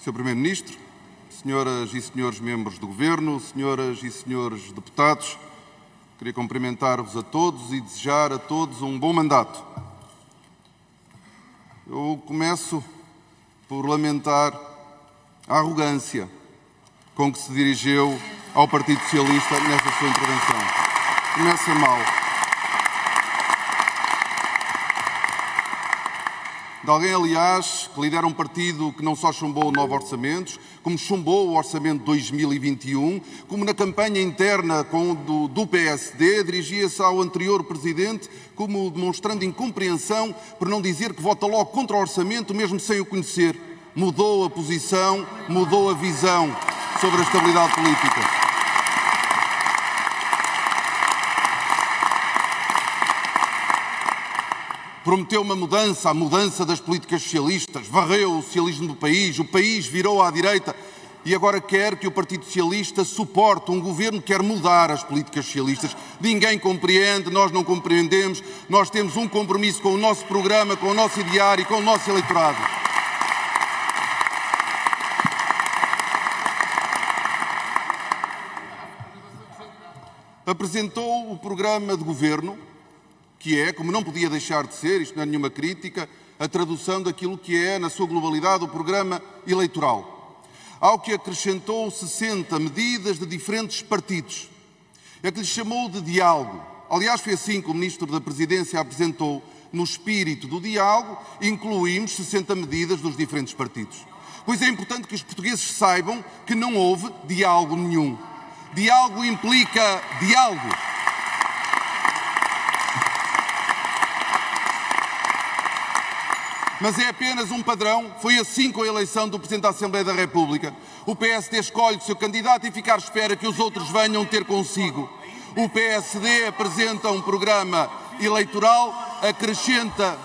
Sr. Primeiro-Ministro, senhoras e senhores membros do Governo, senhoras e senhores deputados, queria cumprimentar-vos a todos e desejar a todos um bom mandato. Eu começo por lamentar a arrogância com que se dirigiu ao Partido Socialista nesta sua intervenção. Começa mal. De alguém, aliás, que lidera um partido que não só chumbou 9 orçamentos, como chumbou o orçamento de 2021, como na campanha interna do PSD dirigia-se ao anterior presidente, como demonstrando incompreensão, por não dizer que vota logo contra o orçamento, mesmo sem o conhecer. Mudou a posição, mudou a visão sobre a estabilidade política. Prometeu uma mudança, a mudança das políticas socialistas, varreu o socialismo do país, o país virou à direita e agora quer que o Partido Socialista suporte um governo que quer mudar as políticas socialistas. Ninguém compreende, nós não compreendemos, nós temos um compromisso com o nosso programa, com o nosso ideário e com o nosso eleitorado. Apresentou o programa de governo, que é, como não podia deixar de ser, isto não é nenhuma crítica, a tradução daquilo que é, na sua globalidade, o programa eleitoral. Ao que acrescentou 60 medidas de diferentes partidos. É que lhe chamou de diálogo. Aliás, foi assim que o Ministro da Presidência apresentou. No espírito do diálogo, incluímos 60 medidas dos diferentes partidos. Pois é importante que os portugueses saibam que não houve diálogo nenhum. Diálogo implica diálogo. Mas é apenas um padrão, foi assim com a eleição do Presidente da Assembleia da República. O PSD escolhe o seu candidato e fica à espera que os outros venham ter consigo. O PSD apresenta um programa eleitoral, acrescenta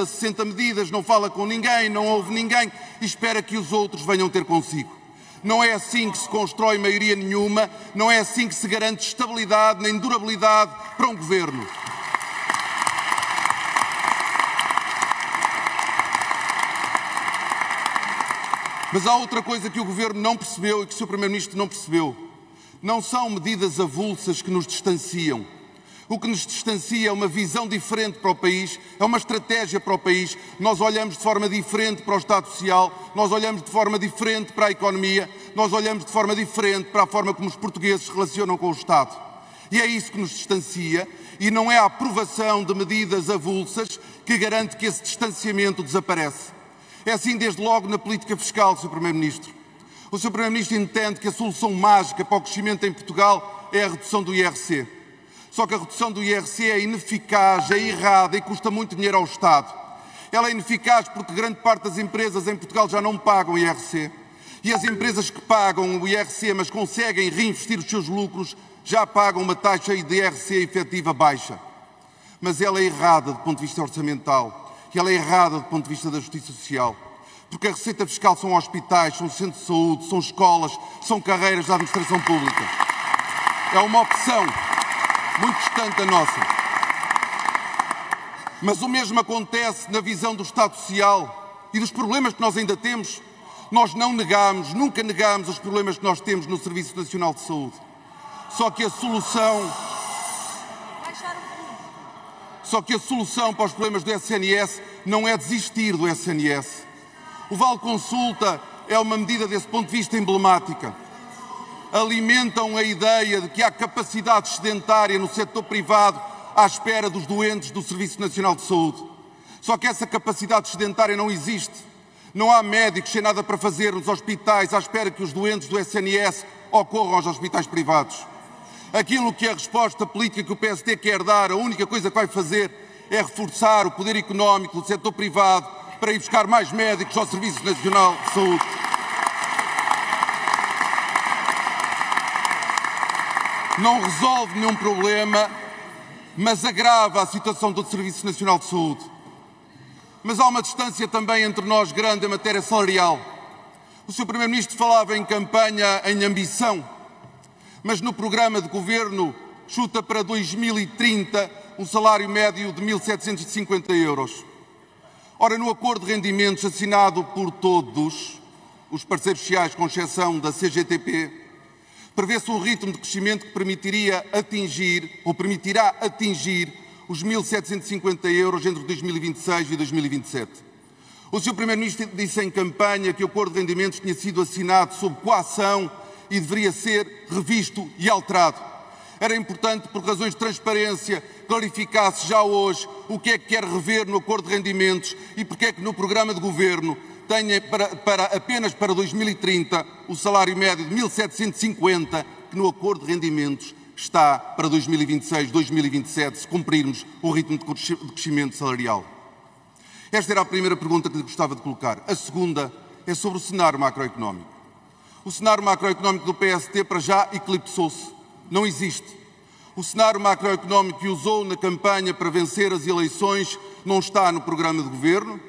60 medidas, não fala com ninguém, não ouve ninguém e espera que os outros venham ter consigo. Não é assim que se constrói maioria nenhuma, não é assim que se garante estabilidade nem durabilidade para um governo. Mas há outra coisa que o Governo não percebeu e que o Sr. Primeiro-Ministro não percebeu. Não são medidas avulsas que nos distanciam. O que nos distancia é uma visão diferente para o país, é uma estratégia para o país. Nós olhamos de forma diferente para o Estado Social, nós olhamos de forma diferente para a economia, nós olhamos de forma diferente para a forma como os portugueses se relacionam com o Estado. E é isso que nos distancia e não é a aprovação de medidas avulsas que garante que esse distanciamento desaparece. É assim desde logo na política fiscal, Sr. Primeiro-Ministro. O Sr. Primeiro-Ministro entende que a solução mágica para o crescimento em Portugal é a redução do IRC. Só que a redução do IRC é ineficaz, é errada e custa muito dinheiro ao Estado. Ela é ineficaz porque grande parte das empresas em Portugal já não pagam IRC. E as empresas que pagam o IRC, mas conseguem reinvestir os seus lucros, já pagam uma taxa de IRC efetiva baixa. Mas ela é errada do ponto de vista orçamental. E ela é errada do ponto de vista da justiça social. Porque a receita fiscal são hospitais, são centros de saúde, são escolas, são carreiras da administração pública. É uma opção muito distante da nossa. Mas o mesmo acontece na visão do Estado Social e dos problemas que nós ainda temos. Nós não negamos, nunca negamos os problemas que nós temos no Serviço Nacional de Saúde. Só que a solução para os problemas do SNS não é desistir do SNS. O Vale Consulta é uma medida desse ponto de vista emblemática. Alimentam a ideia de que há capacidade excedentária no setor privado à espera dos doentes do Serviço Nacional de Saúde. Só que essa capacidade excedentária não existe. Não há médicos sem nada para fazer nos hospitais à espera que os doentes do SNS ocorram aos hospitais privados. Aquilo que é a resposta política que o PSD quer dar, a única coisa que vai fazer é reforçar o poder económico do setor privado para ir buscar mais médicos ao Serviço Nacional de Saúde. Não resolve nenhum problema, mas agrava a situação do Serviço Nacional de Saúde. Mas há uma distância também entre nós grande em matéria salarial. O Sr. Primeiro-Ministro falava em campanha, em ambição. Mas no programa de governo chuta para 2030 um salário médio de 1.750 euros. Ora, no acordo de rendimentos assinado por todos os parceiros sociais, com exceção da CGTP, prevê-se um ritmo de crescimento que permitirá atingir os 1.750 euros entre 2026 e 2027. O Sr. Primeiro-Ministro disse em campanha que o acordo de rendimentos tinha sido assinado sob coação e deveria ser revisto e alterado. Era importante, por razões de transparência, clarificasse já hoje o que é que quer rever no acordo de rendimentos e porque é que no programa de governo tenha apenas para 2030 o salário médio de 1.750, que no acordo de rendimentos está para 2026, 2027, se cumprirmos o ritmo de crescimento salarial. Esta era a primeira pergunta que lhe gostava de colocar. A segunda é sobre o cenário macroeconómico. O cenário macroeconómico do PST para já eclipsou-se. Não existe. O cenário macroeconómico que usou na campanha para vencer as eleições não está no programa de governo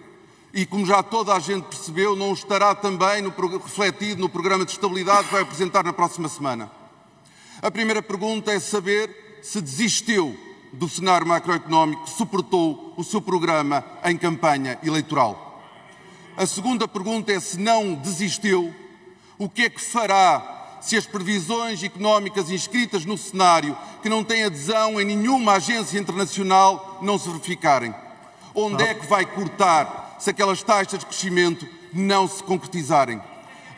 e, como já toda a gente percebeu, não estará também refletido no programa de estabilidade que vai apresentar na próxima semana. A primeira pergunta é saber se desistiu do cenário macroeconómico que suportou o seu programa em campanha eleitoral. A segunda pergunta é, se não desistiu, o que é que fará se as previsões económicas inscritas no cenário, que não têm adesão em nenhuma agência internacional, não se verificarem? Onde é que vai cortar se aquelas taxas de crescimento não se concretizarem?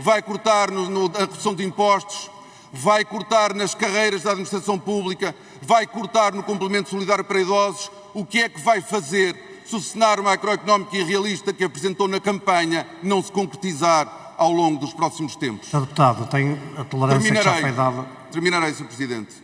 Vai cortar na redução de impostos? Vai cortar nas carreiras da administração pública? Vai cortar no complemento solidário para idosos? O que é que vai fazer se o cenário macroeconómico irrealista que apresentou na campanha não se concretizar ao longo dos próximos tempos? Sr. Deputado, tem a tolerância que já foi dada. Terminarei, Sr. Presidente.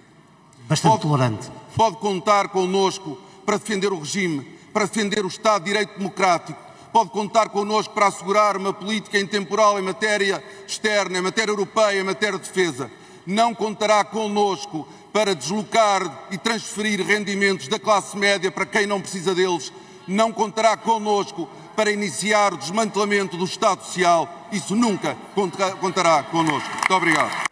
Bastante tolerante. Pode contar connosco para defender o regime, para defender o Estado de Direito Democrático. Pode contar connosco para assegurar uma política intemporal em matéria externa, em matéria europeia, em matéria de defesa. Não contará connosco para deslocar e transferir rendimentos da classe média para quem não precisa deles. Não contará connosco para iniciar o desmantelamento do Estado Social. Isso nunca contará connosco. Muito obrigado.